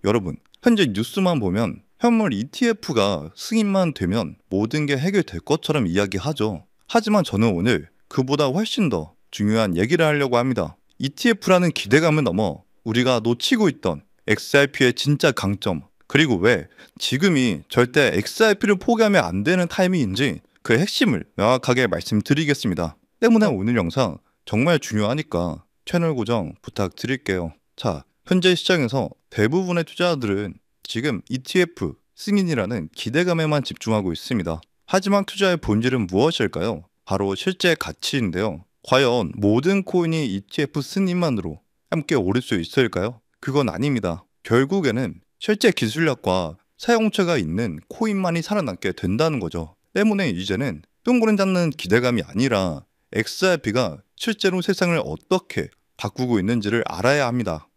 여러분, 현재 뉴스만 보면 현물 ETF가 승인만 되면 모든 게 해결될 것처럼 이야기하죠. 하지만 저는 오늘 그보다 훨씬 더 중요한 얘기를 하려고 합니다. ETF라는 기대감을 넘어 우리가 놓치고 있던 XRP의 진짜 강점, 그리고 왜 지금이 절대 XRP를 포기하면 안 되는 타이밍인지 그 핵심을 명확하게 말씀드리겠습니다. 때문에 오늘 영상 정말 중요하니까 채널 고정 부탁드릴게요. 자, 현재 시장에서 대부분의 투자자들은 지금 ETF 승인이라는 기대감에만 집중하고 있습니다. 하지만 투자의 본질은 무엇일까요? 바로 실제 가치인데요. 과연 모든 코인이 ETF 승인만으로 함께 오를 수 있을까요? 그건 아닙니다. 결국에는 실제 기술력과 사용처가 있는 코인만이 살아남게 된다는 거죠. 때문에 이제는 똥구름 잡는 기대감이 아니라 XRP가 실제로 세상을 어떻게 바꾸고 있는지를 알아야 합니다.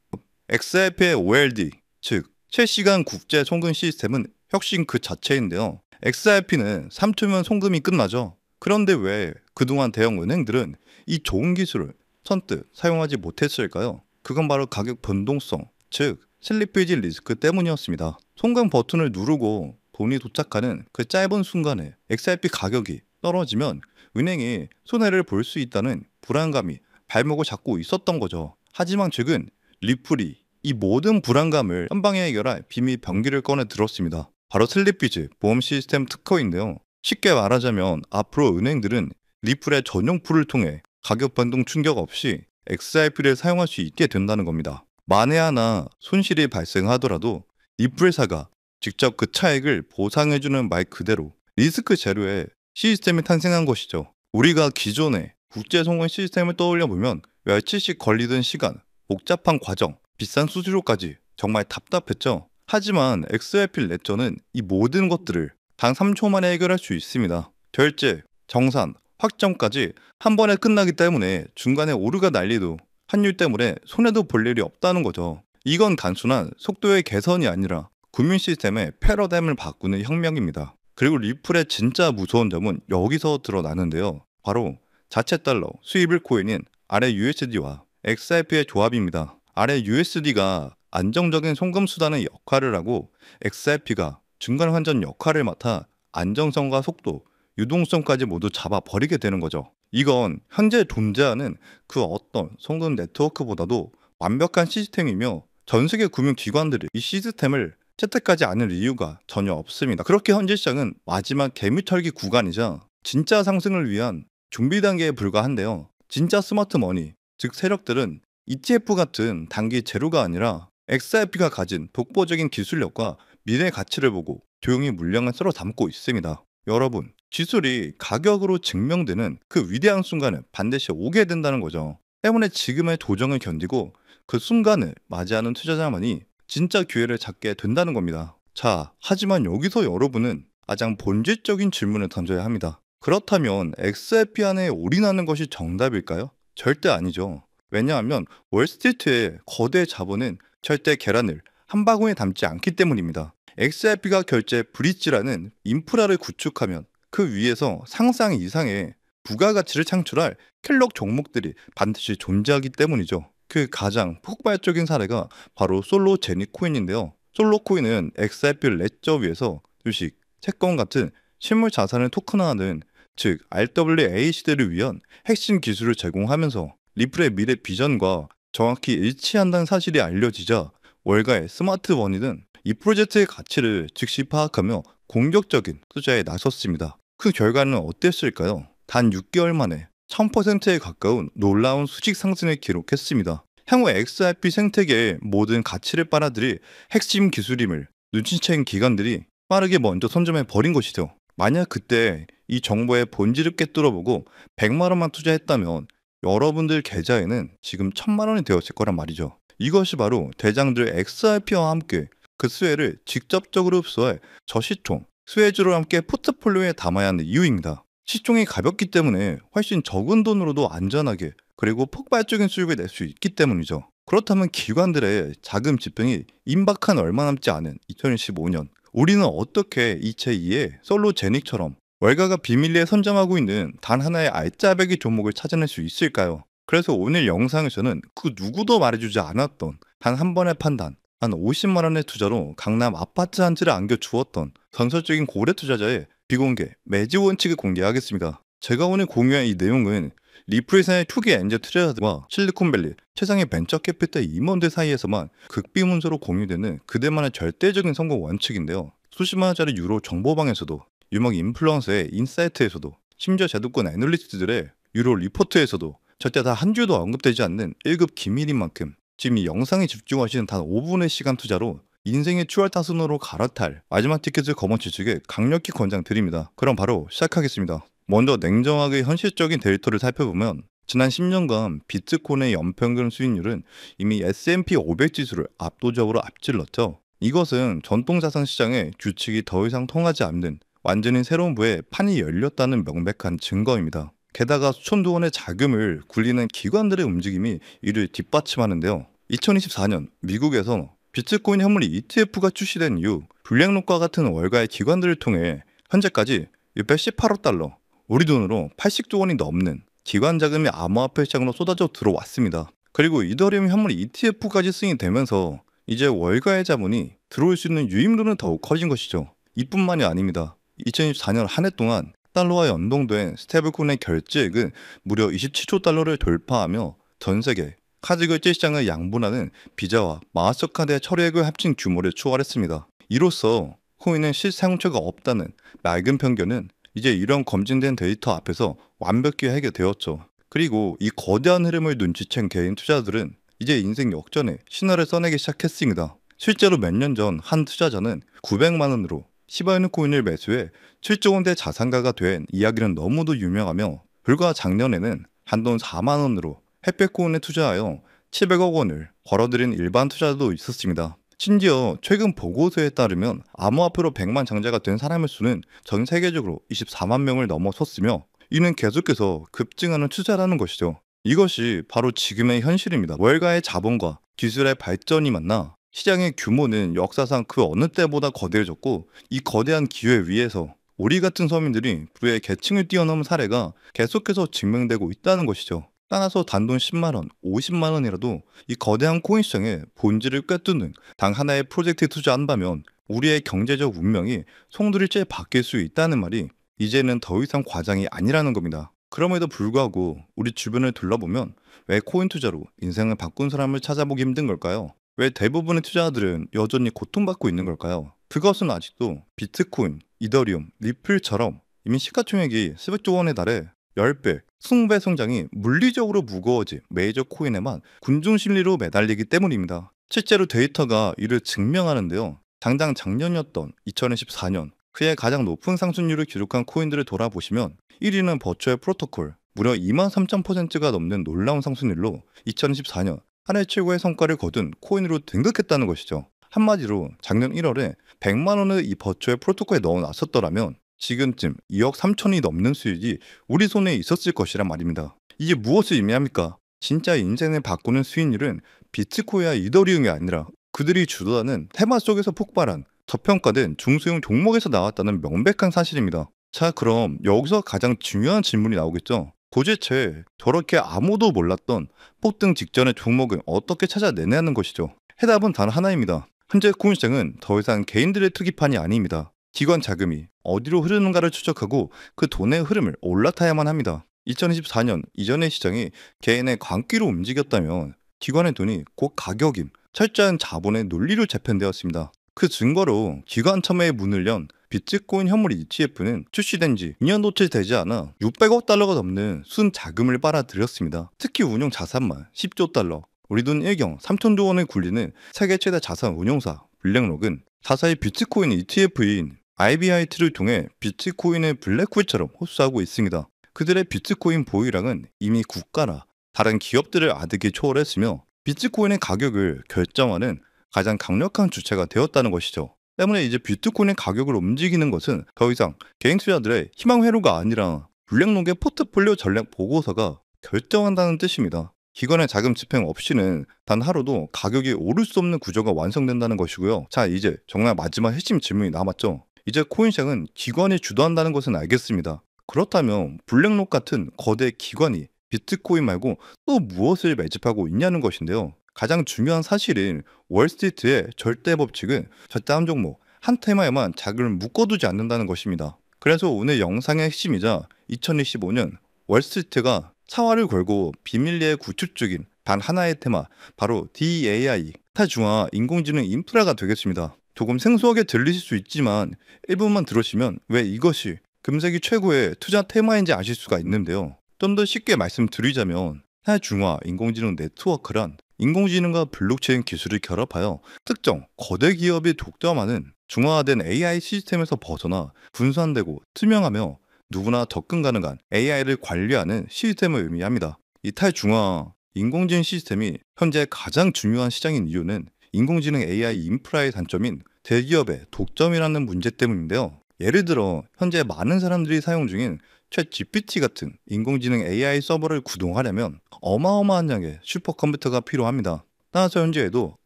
XRP의 OLD, 즉 실시간 국제 송금 시스템은 혁신 그 자체인데요. XRP는 3초면 송금이 끝나죠. 그런데 왜 그동안 대형 은행들은 이 좋은 기술을 선뜻 사용하지 못했을까요? 그건 바로 가격 변동성, 즉 슬리피지 리스크 때문이었습니다. 송금 버튼을 누르고 돈이 도착하는 그 짧은 순간에 XRP 가격이 떨어지면 은행이 손해를 볼 수 있다는 불안감이 발목을 잡고 있었던 거죠. 하지만 최근 리플이 이 모든 불안감을 한 방에 해결할 비밀 병기를 꺼내 들었습니다. 바로 슬리피지 보험 시스템 특허인데요. 쉽게 말하자면 앞으로 은행들은 리플의 전용 풀을 통해 가격 변동 충격 없이 XRP를 사용할 수 있게 된다는 겁니다. 만에 하나 손실이 발생하더라도 리플사가 직접 그 차액을 보상해주는 말 그대로 리스크 제로의 시스템이 탄생한 것이죠. 우리가 기존의 국제송금 시스템을 떠올려보면 며칠씩 걸리던 시간, 복잡한 과정, 비싼 수수료까지 정말 답답했죠. 하지만 XRP 레저는 이 모든 것들을 단 3초 만에 해결할 수 있습니다. 결제, 정산, 확정까지 한 번에 끝나기 때문에 중간에 오류가 날리도 환율 때문에 손해도 볼 일이 없다는 거죠. 이건 단순한 속도의 개선이 아니라 금융 시스템의 패러다임을 바꾸는 혁명입니다. 그리고 리플의 진짜 무서운 점은 여기서 드러나는데요. 바로 자체 달러 수입을 코인인 RUSD와 XRP의 조합입니다. RUSD가 안정적인 송금 수단의 역할을 하고 XRP가 중간 환전 역할을 맡아 안정성과 속도, 유동성까지 모두 잡아버리게 되는 거죠. 이건 현재 존재하는 그 어떤 송금 네트워크보다도 완벽한 시스템이며 전 세계 금융기관들이 이 시스템을 채택하지 않을 이유가 전혀 없습니다. 그렇게 현재 시장은 마지막 개미털기 구간이자 진짜 상승을 위한 준비 단계에 불과한데요. 진짜 스마트 머니, 즉 세력들은 ETF 같은 단기 재료가 아니라 XRP가 가진 독보적인 기술력과 미래 가치를 보고 조용히 물량을 썰어 담고 있습니다. 여러분, 기술이 가격으로 증명되는 그 위대한 순간은 반드시 오게 된다는 거죠. 때문에 지금의 도정을 견디고 그 순간을 맞이하는 투자자만이 진짜 기회를 잡게 된다는 겁니다. 자, 하지만 여기서 여러분은 가장 본질적인 질문을 던져야 합니다. 그렇다면 XRP 안에 올인하는 것이 정답일까요? 절대 아니죠. 왜냐하면 월스트리트의 거대 자본은 절대 계란을 한 바구니에 담지 않기 때문입니다. XRP가 결제 브릿지라는 인프라를 구축하면 그 위에서 상상 이상의 부가가치를 창출할 킬러 종목들이 반드시 존재하기 때문이죠. 그 가장 폭발적인 사례가 바로 솔로 제니 코인인데요. 솔로 코인은 XRP 레저 위에서 주식, 채권 같은 실물 자산을 토큰화하는 즉 RWA 시대를 위한 핵심 기술을 제공하면서 리플의 미래 비전과 정확히 일치한다는 사실이 알려지자 월가의 스마트 머니는 이 프로젝트의 가치를 즉시 파악하며 공격적인 투자에 나섰습니다. 그 결과는 어땠을까요? 단 6개월 만에 1000%에 가까운 놀라운 수직 상승을 기록했습니다. 향후 XRP 생태계의 모든 가치를 빨아들일 핵심 기술임을 눈치챈 기관들이 빠르게 먼저 선점해 버린 것이죠. 만약 그때 이 정보의 본질을 꿰뚫어보고 100만 원만 투자했다면 여러분들 계좌에는 지금 1000만 원이 되었을 거란 말이죠. 이것이 바로 대장들 XRP와 함께 그 수혜를 직접적으로 흡수할 저시총, 수혜주로 함께 포트폴리오에 담아야 하는 이유입니다. 시총이 가볍기 때문에 훨씬 적은 돈으로도 안전하게 그리고 폭발적인 수익을 낼 수 있기 때문이죠. 그렇다면 기관들의 자금 집행이 임박한 얼마 남지 않은 2015년 우리는 어떻게 이 제2의 솔로 제닉처럼 월가가 비밀리에 선점하고 있는 단 하나의 알짜배기 종목을 찾아낼 수 있을까요? 그래서 오늘 영상에서는 그 누구도 말해주지 않았던 단 한 번의 판단, 한 50만 원의 투자로 강남 아파트 한 채를 안겨주었던 전설적인 고래 투자자의 비공개 매지 원칙을 공개하겠습니다. 제가 오늘 공유한 이 내용은 리플사의 투기 엔젤 투자자들과 실리콘밸리 최상의 벤처 캐피탈 임원들 사이에서만 극비문서로 공유되는 그들만의 절대적인 성공 원칙인데요. 수십만 원짜리 유로 정보방에서도, 유명 인플루언서의 인사이트에서도, 심지어 제도권 애널리스트들의 유로 리포트에서도 절대 다 한 줄도 언급되지 않는 1급 기밀인 만큼 지금 이 영상에 집중하시는 단 5분의 시간 투자로 인생의 추월 타순으로 갈아탈 마지막 티켓을 거머쥐시길 강력히 권장드립니다. 그럼 바로 시작하겠습니다. 먼저 냉정하게 현실적인 데이터를 살펴보면 지난 10년간 비트코인의 연평균 수익률은 이미 S&P 500 지수를 압도적으로 앞질렀죠. 이것은 전통자산 시장의 규칙이 더 이상 통하지 않는 완전히 새로운 부에 판이 열렸다는 명백한 증거입니다. 게다가 수천조 원의 자금을 굴리는 기관들의 움직임이 이를 뒷받침하는데요. 2024년 미국에서 비트코인 현물 ETF가 출시된 이후 블랙록과 같은 월가의 기관들을 통해 현재까지 618억 달러, 우리 돈으로 80조 원이 넘는 기관 자금이 암호화폐 시장으로 쏟아져 들어왔습니다. 그리고 이더리움 현물 ETF까지 승인되면서 이제 월가의 자본이 들어올 수 있는 유입률은 더욱 커진 것이죠. 이뿐만이 아닙니다. 2024년 한 해 동안 달러와 연동된 스테이블코인의 결제액은 무려 27조 달러를 돌파하며 전 세계 카드 결제 시장을 양분하는 비자와 마스터카드의 처리액을 합친 규모를 초월했습니다. 이로써 코인은 실사용처가 없다는 맑은 편견은 이제 이런 검증된 데이터 앞에서 완벽히 해결되었죠. 그리고 이 거대한 흐름을 눈치챈 개인 투자자들은 이제 인생 역전의 신화를 써내기 시작했습니다. 실제로 몇 년 전 한 투자자는 900만 원으로 시바이누 코인을 매수해 7조 원대 자산가가 된 이야기는 너무도 유명하며, 불과 작년에는 한돈 4만 원으로 햇볕코인에 투자하여 700억 원을 벌어들인 일반 투자자도 있었습니다. 심지어 최근 보고서에 따르면 암호화폐로 100만 장자가 된 사람의 수는 전 세계적으로 24만 명을 넘어섰으며, 이는 계속해서 급증하는 추세라는 것이죠. 이것이 바로 지금의 현실입니다. 월가의 자본과 기술의 발전이 만나 시장의 규모는 역사상 그 어느 때보다 거대해졌고, 이 거대한 기회 위에서 우리 같은 서민들이 부의 계층을 뛰어넘은 사례가 계속해서 증명되고 있다는 것이죠. 따라서 단돈 10만 원, 50만 원이라도 이 거대한 코인 시장의 본질을 꿰뚫는 단 하나의 프로젝트에 투자한다면 우리의 경제적 운명이 송두리째 바뀔 수 있다는 말이 이제는 더 이상 과장이 아니라는 겁니다. 그럼에도 불구하고 우리 주변을 둘러보면 왜 코인 투자로 인생을 바꾼 사람을 찾아보기 힘든 걸까요? 왜 대부분의 투자자들은 여전히 고통받고 있는 걸까요? 그것은 아직도 비트코인, 이더리움, 리플처럼 이미 시가총액이 수백조 원에 달해 10배, 20배 성장이 물리적으로 무거워진 메이저 코인에만 군중심리로 매달리기 때문입니다. 실제로 데이터가 이를 증명하는데요. 당장 작년이었던 2024년 그의 가장 높은 상승률을 기록한 코인들을 돌아보시면 1위는 버추얼 프로토콜, 무려 23,000%가 넘는 놀라운 상승률로 2024년 한 해 최고의 성과를 거둔 코인으로 등극했다는 것이죠. 한마디로 작년 1월에 100만 원을 이 버추얼 프로토콜에 넣어놨었더라면 지금쯤 2억 3천이 넘는 수익이 우리 손에 있었을 것이란 말입니다. 이게 무엇을 의미합니까? 진짜 인생을 바꾸는 수익률은 비트코인과 이더리움이 아니라 그들이 주도하는 테마 속에서 폭발한 저평가된 중소형 종목에서 나왔다는 명백한 사실입니다. 자, 그럼 여기서 가장 중요한 질문이 나오겠죠. 도대체 저렇게 아무도 몰랐던 폭등 직전의 종목은 어떻게 찾아내냐는 것이죠. 해답은 단 하나입니다. 현재 코인 시장은 더 이상 개인들의 투기판이 아닙니다. 기관 자금이 어디로 흐르는가를 추적하고 그 돈의 흐름을 올라타야만 합니다. 2024년 이전의 시장이 개인의 광기로 움직였다면 기관의 돈이 곧 가격임, 철저한 자본의 논리로 재편되었습니다. 그 증거로 기관 참여에 문을 연 비트코인 현물 ETF는 출시된 지 2년도째 되지 않아 600억 달러가 넘는 순 자금을 빨아들였습니다. 특히 운용 자산만 10조 달러, 우리 돈 1경 3천조 원을 굴리는 세계 최대 자산 운용사 블랙록은 사사의 비트코인 ETF인 IBIT를 통해 비트코인의 블랙홀처럼 흡수하고 있습니다. 그들의 비트코인 보유량은 이미 국가나 다른 기업들을 아득히 초월했으며 비트코인의 가격을 결정하는 가장 강력한 주체가 되었다는 것이죠. 때문에 이제 비트코인의 가격을 움직이는 것은 더 이상 개인 투자들의 희망 회로가 아니라 블랙록의 포트폴리오 전략 보고서가 결정한다는 뜻입니다. 기관의 자금 집행 없이는 단 하루도 가격이 오를 수 없는 구조가 완성된다는 것이고요. 자, 이제 정말 마지막 핵심 질문이 남았죠. 이제 코인 시장은 기관이 주도한다는 것은 알겠습니다. 그렇다면 블랙록 같은 거대 기관이 비트코인 말고 또 무엇을 매집하고 있냐는 것인데요. 가장 중요한 사실인 월스트리트의 절대 법칙은 절대 한 종목, 한 테마에만 자금을 묶어두지 않는다는 것입니다. 그래서 오늘 영상의 핵심이자 2025년 월스트리트가 차화를 걸고 비밀리에 구축 중인 단 하나의 테마, 바로 DAI, 타중화 인공지능 인프라가 되겠습니다. 조금 생소하게 들리실 수 있지만 일부분만 들으시면 왜 이것이 금세기 최고의 투자 테마인지 아실 수가 있는데요. 좀 더 쉽게 말씀드리자면 타중화 인공지능 네트워크란 인공지능과 블록체인 기술을 결합하여 특정 거대 기업이 독점하는 중화화된 AI 시스템에서 벗어나 분산되고 투명하며 누구나 접근 가능한 AI를 관리하는 시스템을 의미합니다. 이 탈중화 인공지능 시스템이 현재 가장 중요한 시장인 이유는 인공지능 AI 인프라의 단점인 대기업의 독점이라는 문제 때문인데요. 예를 들어 현재 많은 사람들이 사용 중인 챗 GPT 같은 인공지능 AI 서버를 구동하려면 어마어마한 양의 슈퍼컴퓨터가 필요합니다. 따라서 현재에도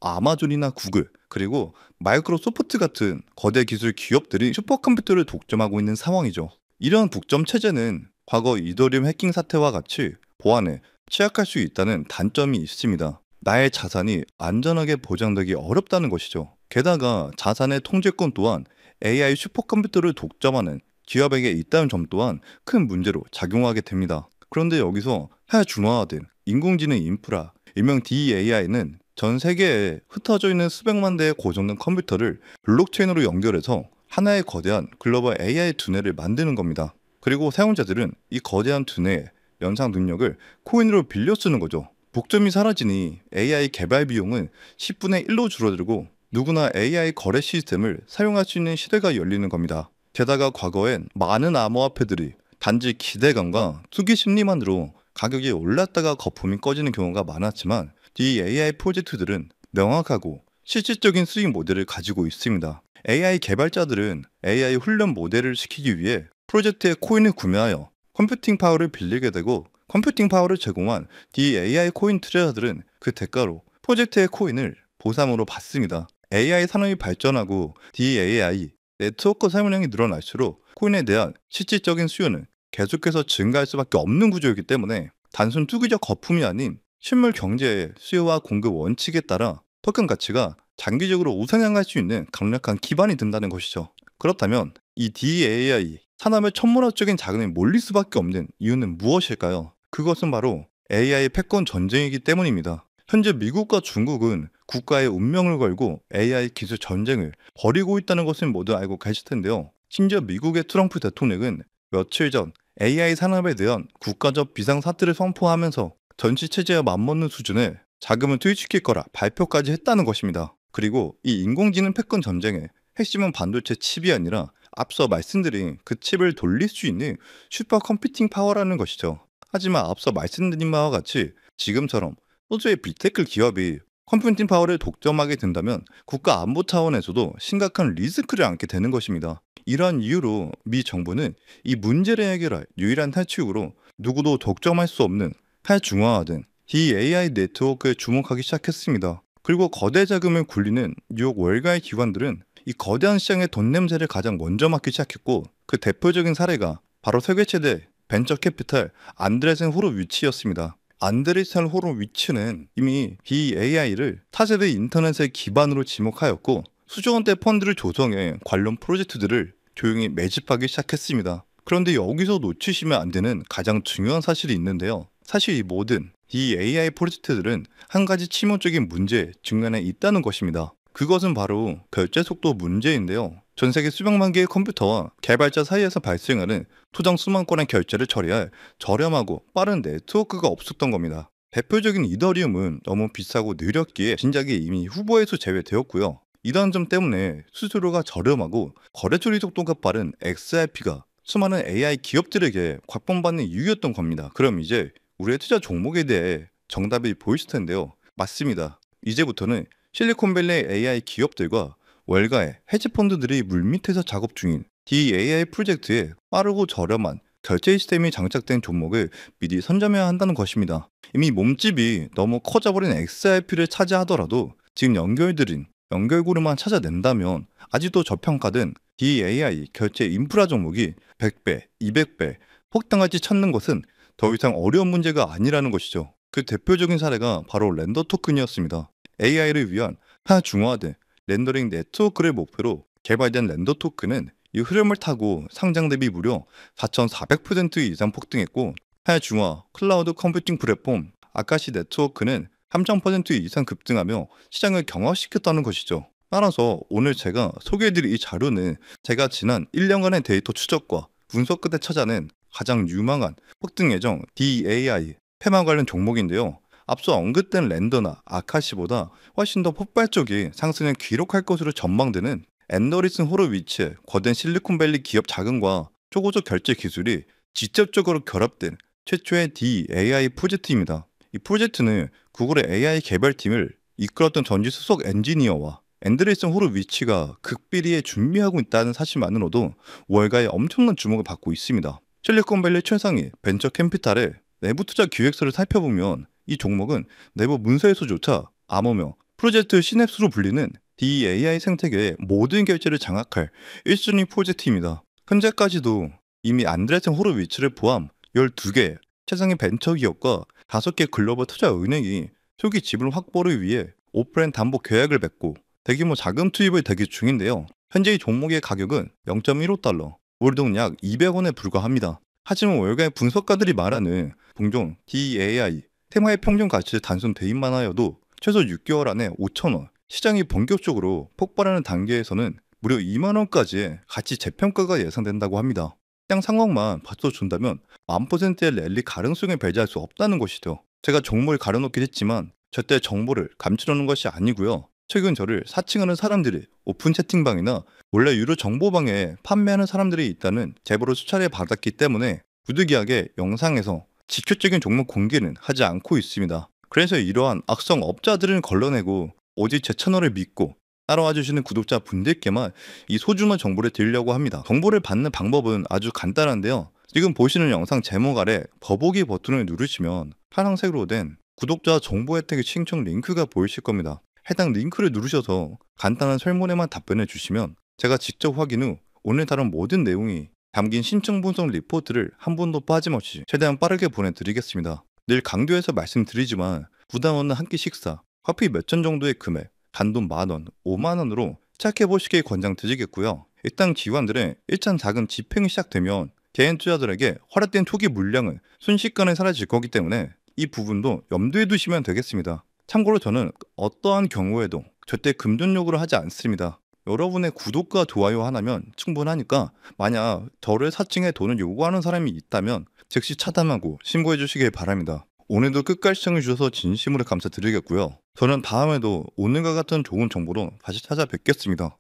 아마존이나 구글, 그리고 마이크로소프트 같은 거대 기술 기업들이 슈퍼컴퓨터를 독점하고 있는 상황이죠. 이런 독점 체제는 과거 이더리움 해킹 사태와 같이 보안에 취약할 수 있다는 단점이 있습니다. 나의 자산이 안전하게 보장되기 어렵다는 것이죠. 게다가 자산의 통제권 또한 AI 슈퍼컴퓨터를 독점하는 기업에게 있다는 점 또한 큰 문제로 작용하게 됩니다. 그런데 여기서 하중화화된 인공지능 인프라, 일명 DAI는 전 세계에 흩어져 있는 수백만 대의 고성능 컴퓨터를 블록체인으로 연결해서 하나의 거대한 글로벌 AI 두뇌를 만드는 겁니다. 그리고 사용자들은 이 거대한 두뇌의 연상 능력을 코인으로 빌려 쓰는 거죠. 복점이 사라지니 AI 개발 비용은 10분의 1로 줄어들고 누구나 AI 거래 시스템을 사용할 수 있는 시대가 열리는 겁니다. 게다가 과거엔 많은 암호화폐들이 단지 기대감과 투기 심리만으로 가격이 올랐다가 거품이 꺼지는 경우가 많았지만 DAI 프로젝트들은 명확하고 실질적인 수익 모델을 가지고 있습니다. AI 개발자들은 AI 훈련 모델을 시키기 위해 프로젝트의 코인을 구매하여 컴퓨팅 파워를 빌리게 되고 컴퓨팅 파워를 제공한 DAI 코인 투자자들은 그 대가로 프로젝트의 코인을 보상으로 받습니다. AI 산업이 발전하고 DAI 네트워크 사용량이 늘어날수록 코인에 대한 실질적인 수요는 계속해서 증가할 수밖에 없는 구조이기 때문에 단순 투기적 거품이 아닌 실물 경제의 수요와 공급 원칙에 따라 토큰 가치가 장기적으로 우상향할 수 있는 강력한 기반이 된다는 것이죠. 그렇다면 이 DAI 산업의 천문학적인 자금이 몰릴 수밖에 없는 이유는 무엇일까요? 그것은 바로 AI 패권 전쟁이기 때문입니다. 현재 미국과 중국은 국가의 운명을 걸고 AI 기술 전쟁을 벌이고 있다는 것을 모두 알고 계실 텐데요. 심지어 미국의 트럼프 대통령은 며칠 전 AI 산업에 대한 국가적 비상사태를 선포하면서 전시 체제와 맞먹는 수준의 자금을 투입시킬 거라 발표까지 했다는 것입니다. 그리고 이 인공지능 패권 전쟁의 핵심은 반도체 칩이 아니라 앞서 말씀드린 그 칩을 돌릴 수 있는 슈퍼컴퓨팅 파워라는 것이죠. 하지만 앞서 말씀드린 바와 같이 지금처럼 소수의 빅테크 기업이 컴퓨팅 파워를 독점하게 된다면 국가 안보 차원에서도 심각한 리스크를 안게 되는 것입니다. 이러한 이유로 미 정부는 이 문제를 해결할 유일한 탈출구로 누구도 독점할 수 없는 탈중화화된 DAI 네트워크에 주목하기 시작했습니다. 그리고 거대 자금을 굴리는 뉴욕 월가의 기관들은 이 거대한 시장의 돈 냄새를 가장 먼저 맡기 시작했고 그 대표적인 사례가 바로 세계 최대 벤처 캐피탈 안드레센 호로위치였습니다. 안드레센 호로위치는 이미 DAI를 차세대 인터넷의 기반으로 지목하였고 수조 원대 펀드를 조성해 관련 프로젝트들을 조용히 매집하기 시작했습니다. 그런데 여기서 놓치시면 안 되는 가장 중요한 사실이 있는데요. 사실 이 모든 DAI 프로젝트들은 한 가지 치명적인 문제에 직면해 있다는 것입니다. 그것은 바로 결제 속도 문제인데요. 전 세계 수백만 개의 컴퓨터와 개발자 사이에서 발생하는 토장 수만 건의 결제를 처리할 저렴하고 빠른 네트워크가 없었던 겁니다. 대표적인 이더리움은 너무 비싸고 느렸기에 진작에 이미 후보에서 제외되었고요. 이러한 점 때문에 수수료가 저렴하고 거래 처리 속도가 빠른 XRP가 수많은 AI 기업들에게 곽범받는 이유였던 겁니다. 그럼 이제 우리의 투자 종목에 대해 정답이 보이실 텐데요. 맞습니다. 이제부터는 실리콘밸리 AI 기업들과 월가의 헤지펀드들이 물밑에서 작업 중인 DAI 프로젝트에 빠르고 저렴한 결제 시스템이 장착된 종목을 미리 선점해야 한다는 것입니다. 이미 몸집이 너무 커져버린 XRP를 차지하더라도 지금 연결들인 연결고리만 찾아낸다면 아직도 저평가된 DAI 결제 인프라 종목이 100배, 200배 폭등할지 찾는 것은 더 이상 어려운 문제가 아니라는 것이죠. 그 대표적인 사례가 바로 렌더 토큰이었습니다. AI를 위한 하중화된 렌더링 네트워크를 목표로 개발된 렌더 토큰은 이 흐름을 타고 상장 대비 무려 4,400% 이상 폭등했고, 하중화 클라우드 컴퓨팅 플랫폼 아카시 네트워크는 3,000% 이상 급등하며 시장을 경화시켰다는 것이죠. 따라서 오늘 제가 소개해드릴 이 자료는 제가 지난 1년간의 데이터 추적과 분석 끝에 찾아낸 가장 유망한 폭등 예정 DAI 테마 관련 종목인데요. 앞서 언급된 랜더나 아카시보다 훨씬 더 폭발적인 상승을 기록할 것으로 전망되는 앤더리슨 호로위치의 거대 실리콘밸리 기업 자금과 초고속 결제 기술이 직접적으로 결합된 최초의 DAI 프로젝트입니다. 이 프로젝트는 구글의 AI 개발팀을 이끌었던 전직 수석 엔지니어와 앤드레이슨 호로위치가 극비리에 준비하고 있다는 사실만으로도 월가에 엄청난 주목을 받고 있습니다. 실리콘밸리 최상위 벤처 캠피탈의 내부 투자 기획서를 살펴보면 이 종목은 내부 문서에서조차 암호명 프로젝트 시냅스로 불리는 DAI 생태계의 모든 결제를 장악할 1순위 프로젝트입니다. 현재까지도 이미 안드레슨 호로위치를 포함 12개 최상위 벤처 기업과 5개 글로벌 투자 은행이 초기 지분 확보를 위해 오프라인 담보 계약을 맺고 대규모 자금 투입을 대기 중인데요. 현재 이 종목의 가격은 0.15달러, 우리 돈 약 200원에 불과합니다. 하지만 월가의 분석가들이 말하는 종종 DAI 테마의 평균 가치를 단순 대입만 하여도 최소 6개월 안에 5,000원, 시장이 본격적으로 폭발하는 단계에서는 무려 2만원까지의 가치 재평가가 예상된다고 합니다. 시장 상황만 받쳐준다면 10,000%의 랠리 가능성을 배제할 수 없다는 것이죠. 제가 종목을 가려놓긴 했지만 절대 정보를 감추려는 것이 아니고요. 최근 저를 사칭하는 사람들이 오픈 채팅방이나 원래 유료 정보방에 판매하는 사람들이 있다는 제보를 수차례 받았기 때문에 부득이하게 영상에서 직접적인 종목 공개는 하지 않고 있습니다. 그래서 이러한 악성 업자들을 걸러내고 오직 제 채널을 믿고 따라와 주시는 구독자 분들께만 이 소중한 정보를 드리려고 합니다. 정보를 받는 방법은 아주 간단한데요. 지금 보시는 영상 제목 아래 더보기 버튼을 누르시면 파란색으로 된 구독자 정보 혜택의 신청 링크가 보이실 겁니다. 해당 링크를 누르셔서 간단한 설문에만 답변해 주시면 제가 직접 확인 후 오늘 다룬 모든 내용이 담긴 신청 분석 리포트를 한 번도 빠짐없이 최대한 빠르게 보내드리겠습니다. 늘 강조해서 말씀드리지만 부담 없는 한 끼 식사, 커피 몇 잔 정도의 금액, 단돈 10,000원, 50,000원으로 시작해보시길 권장드리겠고요. 일단 기관들의 일단 작은 집행이 시작되면 개인 투자들에게 허락된 초기 물량은 순식간에 사라질 거기 때문에 이 부분도 염두에 두시면 되겠습니다. 참고로 저는 어떠한 경우에도 절대 금전 요구를 하지 않습니다. 여러분의 구독과 좋아요 하나면 충분하니까 만약 저를 사칭해 돈을 요구하는 사람이 있다면 즉시 차단하고 신고해 주시길 바랍니다. 오늘도 끝까지 시청해 주셔서 진심으로 감사드리겠고요. 저는 다음에도 오늘과 같은 좋은 정보로 다시 찾아뵙겠습니다.